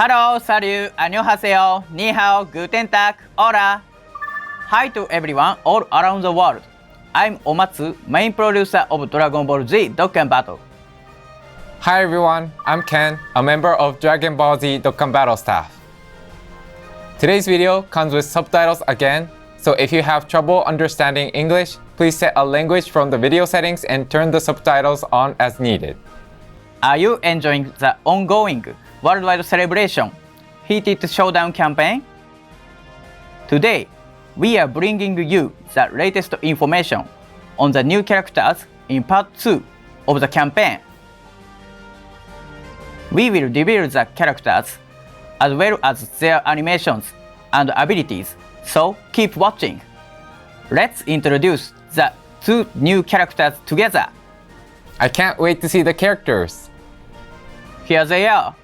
Hello, salut, annyeonghaseyo, ni hao, guten tag, hola. Hi to everyone all around the world. I'm Omatsu, main producer of Dragon Ball Z Dokkan Battle. Hi everyone, I'm Ken, a member of Dragon Ball Z Dokkan Battle staff. Today's video comes with subtitles again, so if you have trouble understanding English, please set a language from the video settings and turn the subtitles on as needed. Are you enjoying the ongoing worldwide celebration Heated Showdown campaign? Today, we are bringing you the latest information on the new characters in part 2 of the campaign. We will reveal the characters as well as their animations and abilities, so keep watching. Let's introduce the two new characters together. I can't wait to see the characters. Here they are.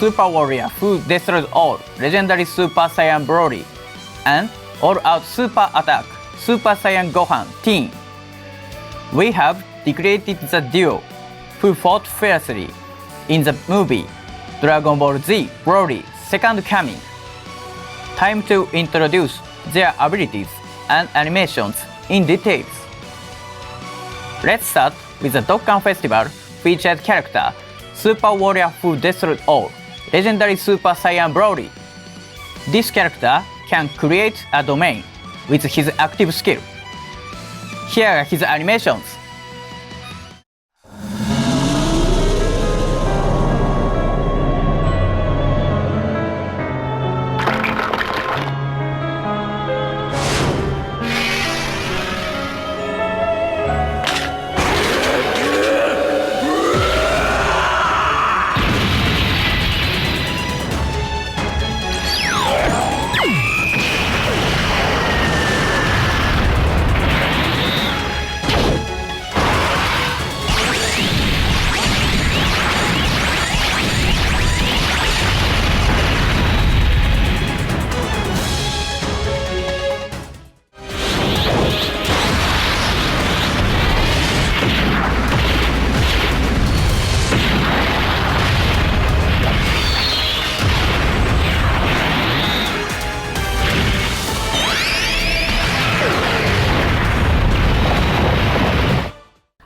Super Warrior who destroyed all, Legendary Super Saiyan Broly, and All Out Super Attack, Super Saiyan Gohan Teen. We have recreated the duo who fought fiercely in the movie Dragon Ball Z Broly Second Coming. Time to introduce their abilities and animations in details. Let's start with the Dokkan Festival featured character Super Warrior who destroyed all, Legendary Super Saiyan Broly. This character can create a domain with his active skill. Here are his animations.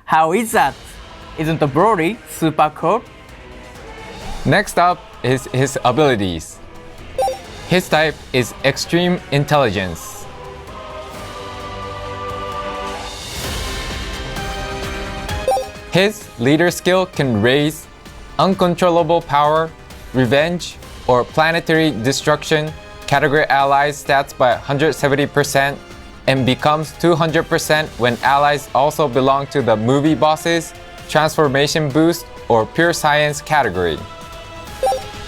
How is that? Isn't Broly super cool? Next up is his abilities. His type is Extreme Intelligence. His leader skill can raise Uncontrollable Power, Revenge, or Planetary Destruction category allies stats by 170% and becomes 200% when allies also belong to the Movie Bosses, Transformation Boost, or Pure Science category.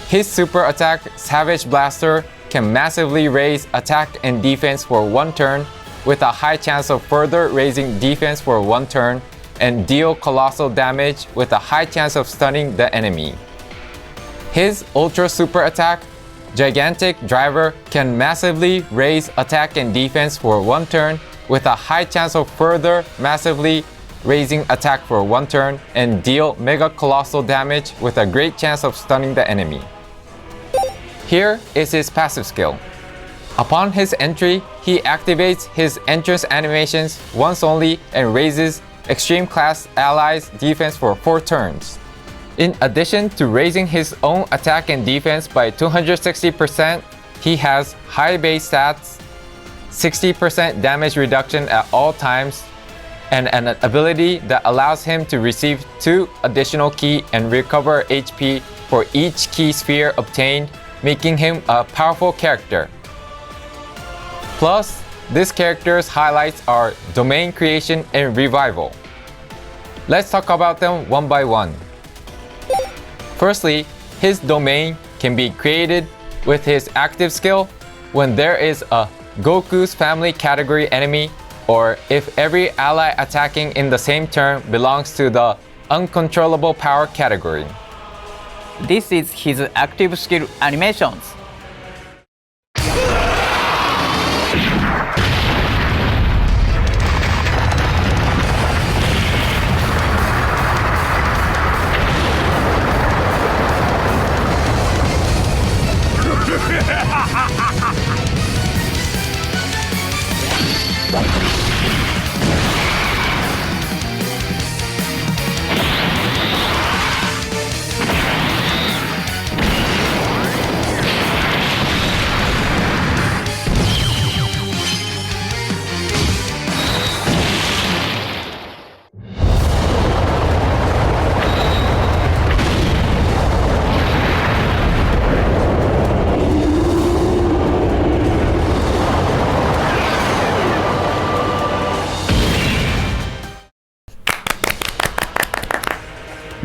His super attack, Savage Blaster, can massively raise attack and defense for one turn with a high chance of further raising defense for one turn and deal colossal damage with a high chance of stunning the enemy. His ultra super attack, Gigantic Driver, can massively raise attack and defense for one turn with a high chance of further massively raising attack for one turn and deal mega colossal damage with a great chance of stunning the enemy. Here is his passive skill. Upon his entry, he activates his entrance animations once only and raises Extreme Class Allies defense for 4 turns. In addition to raising his own attack and defense by 260%, he has high base stats, 60% damage reduction at all times, and an ability that allows him to receive 2 additional ki and recover HP for each ki sphere obtained, making him a powerful character. Plus, this character's highlights are domain creation and revival. Let's talk about them one by one. Firstly, his domain can be created with his active skill when there is a Goku's family category enemy, or if every ally attacking in the same turn belongs to the Uncontrollable Power category. This is his active skill animations.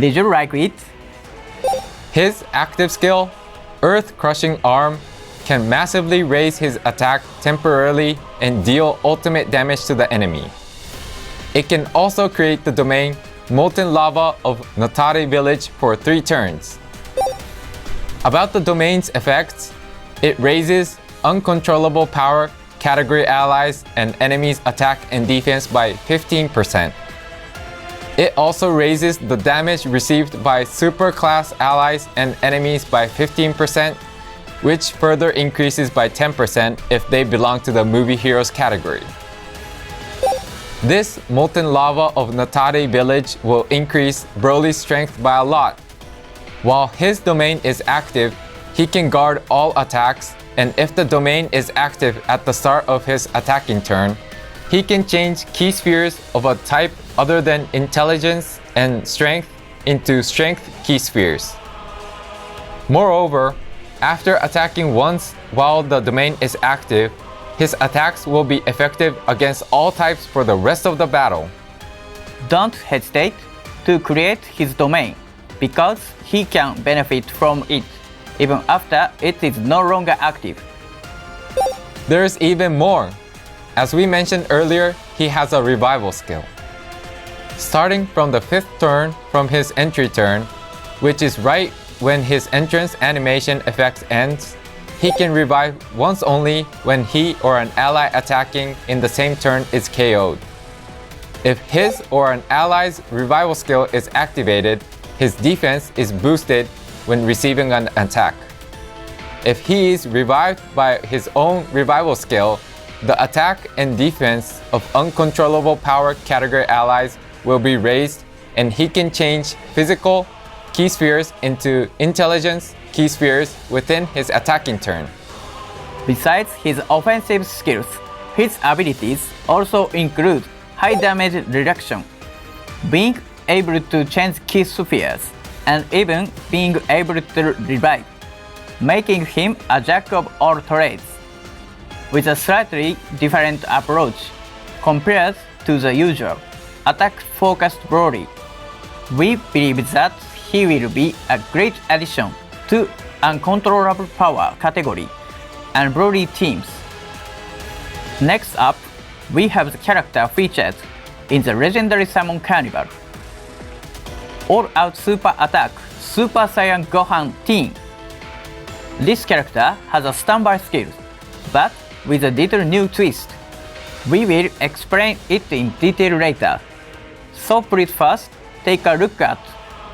Did you like it? His active skill, Earth Crushing Arm, can massively raise his attack temporarily and deal ultimate damage to the enemy. It can also create the domain Molten Lava of Natari Village for 3 turns. About the domain's effects, it raises uncontrollable power, category allies, and enemies' attack and defense by 15%. It also raises the damage received by super class allies and enemies by 15%, which further increases by 10% if they belong to the Movie Heroes category. This Molten Lava of Natari Village will increase Broly's strength by a lot. While his domain is active, he can guard all attacks, and if the domain is active at the start of his attacking turn, he can change key spheres of a type other than intelligence and strength into strength key spheres. Moreover, after attacking once while the domain is active, his attacks will be effective against all types for the rest of the battle. Don't hesitate to create his domain, because he can benefit from it even after it is no longer active. There's even more. As we mentioned earlier, he has a revival skill. Starting from the 5th turn from his entry turn, which is right when his entrance animation effect ends, he can revive once only when he or an ally attacking in the same turn is KO'd. If his or an ally's revival skill is activated, his defense is boosted when receiving an attack. If he is revived by his own revival skill, the attack and defense of uncontrollable power category allies will be raised, and he can change physical key spheres into intelligence key spheres within his attacking turn. Besides his offensive skills, his abilities also include high damage reduction, being able to change key spheres, and even being able to revive, making him a jack of all trades, with a slightly different approach compared to the usual attack-focused Broly. We believe that he will be a great addition to Uncontrollable Power category and Broly teams. Next up, we have the character featured in the Legendary Summon Carnival. All-Out Super Attack Super Saiyan Gohan Teen. This character has a standby skill, but with a little new twist. We will explain it in detail later. So please first take a look at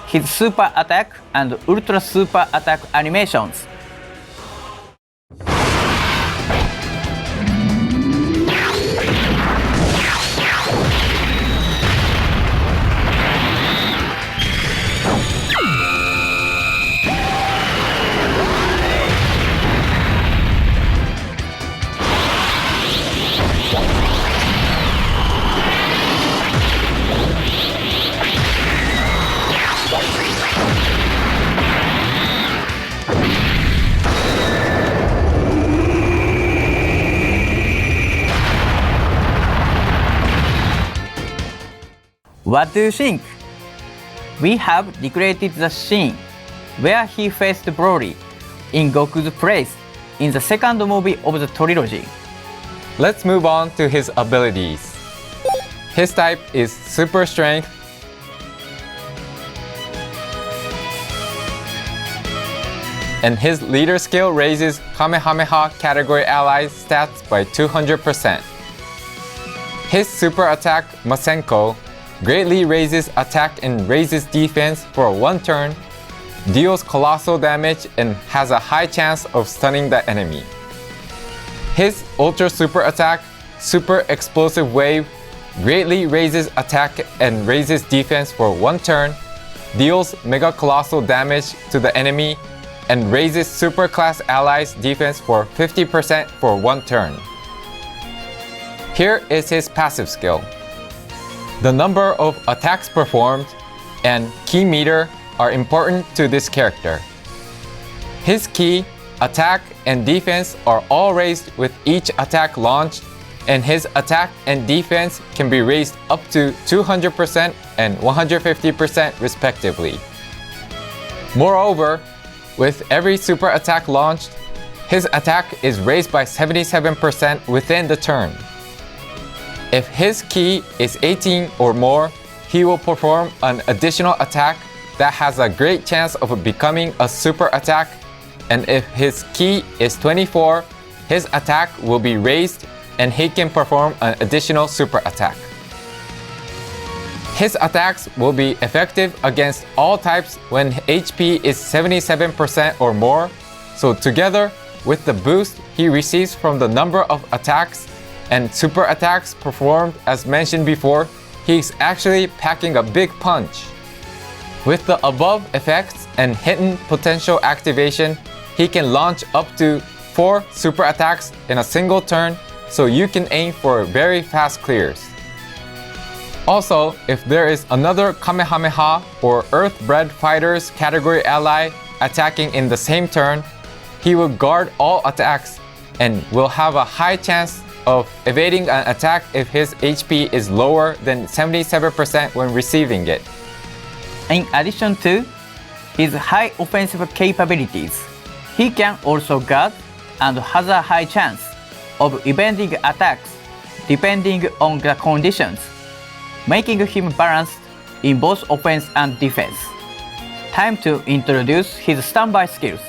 his Super Attack and Ultra Super Attack animations. What do you think? We have recreated the scene where he faced Broly in Goku's place in the second movie of the trilogy. Let's move on to his abilities. His type is Super Strength, and his leader skill raises Kamehameha category allies stats by 200%. His super attack Masenko greatly raises attack and raises defense for 1 turn, deals colossal damage, and has a high chance of stunning the enemy. His ultra super attack super explosive wave greatly raises attack and raises defense for 1 turn, deals mega colossal damage to the enemy, and raises super class allies defense for 50% for 1 turn. Here is his passive skill. The number of attacks performed and ki meter are important to this character. His ki, attack, and defense are all raised with each attack launched, and his attack and defense can be raised up to 200% and 150% respectively. Moreover, with every super attack launched, his attack is raised by 77% within the turn. If his ki is 18 or more, he will perform an additional attack that has a great chance of becoming a super attack, and if his ki is 24, his attack will be raised and he can perform an additional super attack. His attacks will be effective against all types when HP is 77% or more, so together with the boost he receives from the number of attacks and super attacks performed as mentioned before, he's actually packing a big punch. With the above effects and hidden potential activation, he can launch up to 4 super attacks in a single turn, so you can aim for very fast clears. Also, if there is another Kamehameha or Earth-bred Fighters category ally attacking in the same turn, he will guard all attacks and will have a high chance of evading an attack if his HP is lower than 77% when receiving it. In addition to his high offensive capabilities, he can also guard and has a high chance of evading attacks depending on the conditions, making him balanced in both offense and defense. Time to introduce his standby skills.